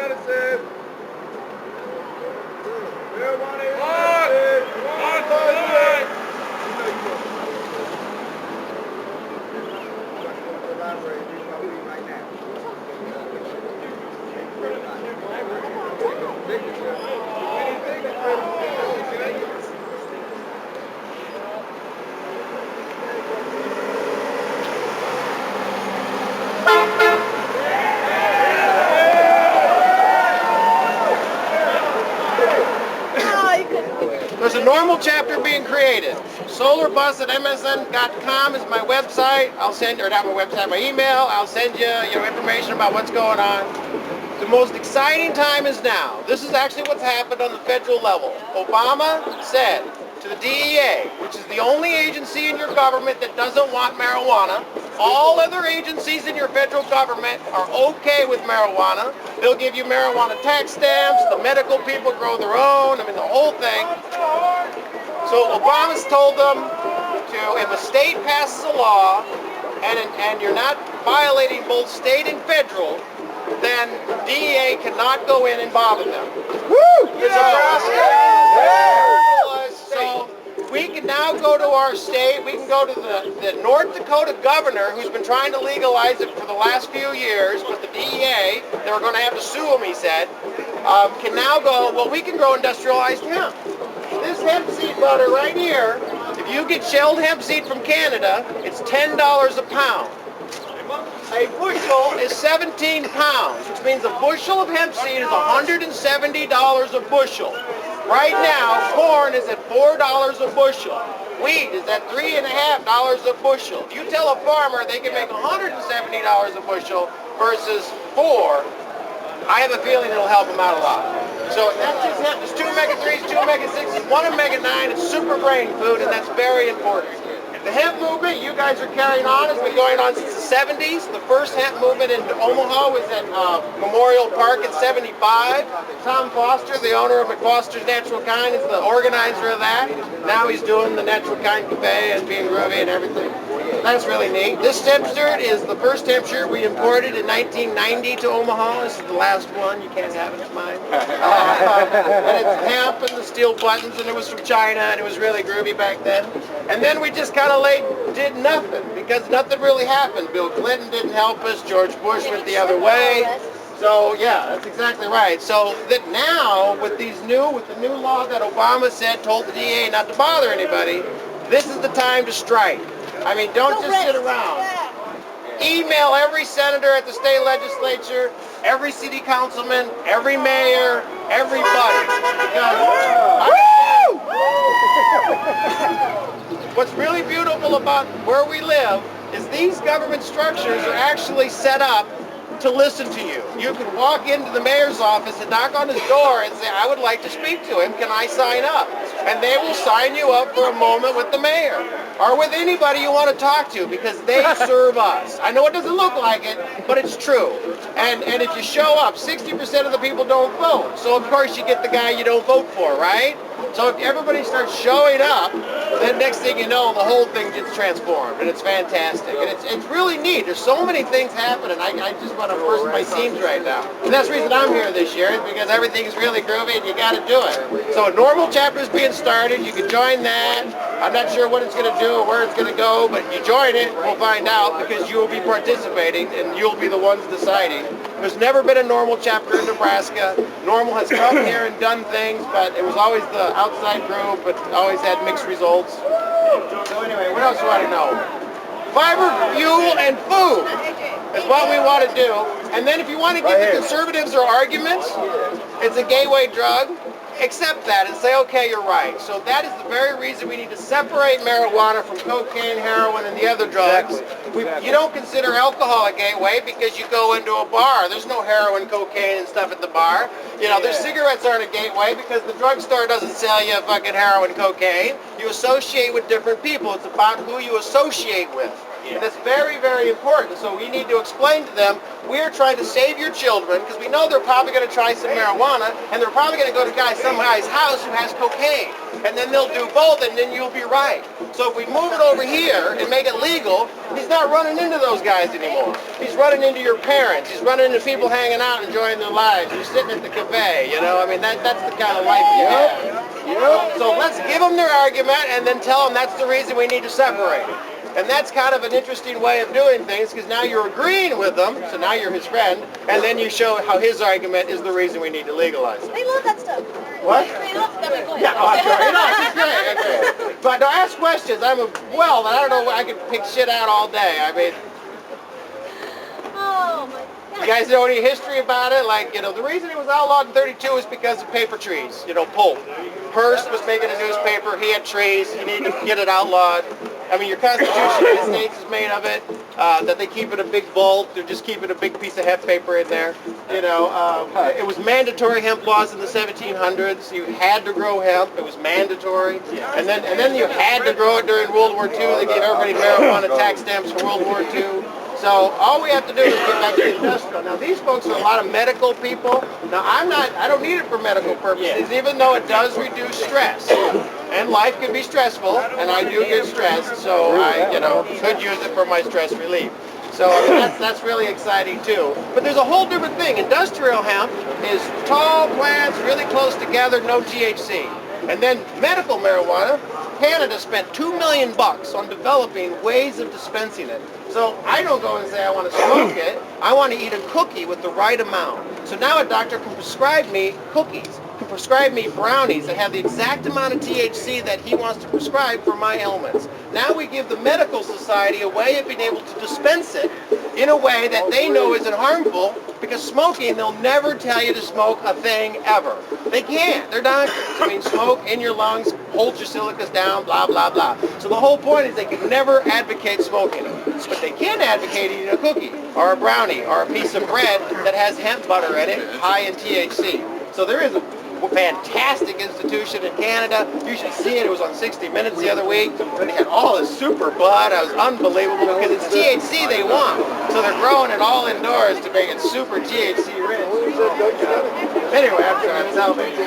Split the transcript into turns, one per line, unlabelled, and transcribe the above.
medicine. Marijuana is medicine.
There's a normal chapter being created. Solarbus at msn.com is my website. I'll send, or not my website, my email. I'll send you information about what's going on. The most exciting time is now. This is actually what's happened on the federal level. Obama said to the DEA, which is the only agency in your government that doesn't want marijuana, all other agencies in your federal government are okay with marijuana. They'll give you marijuana tax stamps, the medical people grow their own, I mean the whole thing. So Obama's told them to, if a state passes a law and you're not violating both state and federal, then DEA cannot go in and bother them. Woo! So we can now go to our state, we can go to the North Dakota governor who's been trying to legalize it for the last few years, but the DEA, they were going to have to sue him, he said, can now go, well, we can grow industrialized hemp. This hemp seed butter right here, if you get shelled hemp seed from Canada, it's $10 a pound. A bushel is 17 pounds, which means a bushel of hemp seed is $170 a bushel. Right now, corn is at $4 a bushel. Wheat is at $3.50 a bushel. If you tell a farmer they can make $170 a bushel versus $4, I have a feeling it'll help them out a lot. So that's just hemp. There's 2 omega-3s, 2 omega-6s, 1 omega-9. It's super brain food, and that's very important. The hemp movement you guys are carrying on has been going on since the 70s. The first hemp movement in Omaha was at Memorial Park in 75. Tom Foster, the owner of McFoster's Natural Kind, is the organizer of that. Now he's doing the Natural Kind Cafe and being groovy and everything. That's really neat. This hemp shirt is the first hemp shirt we imported in 1990 to Omaha. This is the last one. You can't have it, it's mine. And it's hemp and the steel buttons, and it was from China, and it was really groovy back then. And then we just kind of did nothing because nothing really happened. Bill Clinton didn't help us. George Bush went the other way. So yeah, that's exactly right. So that now with the new law that Obama said told the DA not to bother anybody, this is the time to strike. I mean, don't just sit around. Email every senator at the state legislature, every city councilman, every mayor, everybody. What's really beautiful about where we live is these government structures are actually set up to listen to you. You can walk into the mayor's office and knock on his door and say, I would like to speak to him. Can I sign up? And they will sign you up for a moment with the mayor or with anybody you want to talk to because they serve us. I know it doesn't look like it, but it's true. And if you show up, 60% of the people don't vote. So of course you get the guy you don't vote for, right? So if everybody starts showing up, then next thing you know, the whole thing gets transformed, and it's fantastic. And it's really neat. There's so many things happening. I just want to burst my seams right now. And that's the reason I'm here this year, is because everything is really groovy, and you got to do it. So a normal chapter is being started. You can join that. I'm not sure what it's going to do or where it's going to go, but you join it, we'll find out, because you will be participating, and you'll be the ones deciding. There's never been a normal chapter in Nebraska. Normal has come here and done things, but it was always the outside group, but always had mixed results. So anyway, what else do you want to know? Fiber, fuel, and food is what we want to do. And then if you want to give the conservatives their arguments, it's a gateway drug. Accept that and say, okay, you're right. So that is the very reason we need to separate marijuana from cocaine, heroin, and the other drugs. You don't consider alcohol a gateway because you go into a bar. There's no heroin, cocaine, and stuff at the bar. You know, there's cigarettes aren't a gateway because the drugstore doesn't sell you fucking heroin, cocaine. You associate with different people. It's about who you associate with. And that's very, very important. So we need to explain to them, we're trying to save your children because we know they're probably going to try some marijuana and they're probably going to go to some guy's house who has cocaine. And then they'll do both and then you'll be right. So if we move it over here and make it legal, he's not running into those guys anymore. He's running into your parents. He's running into people hanging out, enjoying their lives. You're sitting at the cafe, you know? I mean, that's the kind of life you have. So let's give them their argument and then tell them that's the reason we need to separate. And that's kind of an interesting way of doing things because now you're agreeing with them, so now you're his friend, and then you show how his argument is the reason we need to legalize it.
They love that stuff.
What?
They love that.
Yeah, I'm sorry. No, it's great. But no, ask questions. I don't know, I could pick shit out all day. I mean,
Oh my God.
you guys know any history about it? Like, you know, the reason it was outlawed in 32 is because of paper trees. You know, pulp. Hearst was making a newspaper. He had trees. He needed to get it outlawed. I mean, your Constitution of the United States is made of it. That they keep in a big vault. They're just keeping a big piece of hemp paper in there. You know, it was mandatory hemp laws in the 1700s. You had to grow hemp. It was mandatory. And then you had to grow it during World War II. They gave everybody marijuana tax stamps for World War II. So all we have to do is get back to the industrial. Now these folks are a lot of medical people. Now I don't need it for medical purposes, even though it does reduce stress. And life can be stressful, and I do get stressed, so I, you know, could use it for my stress relief. So I mean, that's really exciting too. But there's a whole different thing. Industrial hemp is tall plants, really close together, no THC. And then medical marijuana, Canada spent $2 million on developing ways of dispensing it. So I don't go and say I want to smoke it. I want to eat a cookie with the right amount. So now a doctor can prescribe me cookies, can prescribe me brownies that have the exact amount of THC that he wants to prescribe for my ailments. Now we give the medical society a way of being able to dispense it in a way that they know isn't harmful, because smoking, they'll never tell you to smoke a thing ever. They can't. They're doctors. I mean, smoke in your lungs, holds your silicas down, blah, blah, blah. So the whole point is they can never advocate smoking. But they can advocate eating a cookie or a brownie or a piece of bread that has hemp butter in it, high in THC. So there is a fantastic institution in Canada. You should see it. It was on 60 Minutes the other week. And they had all this super bud. It was unbelievable because it's THC they want. So they're growing it all indoors to make it super THC rich. Anyway, I'm sorry, I'm salvaging.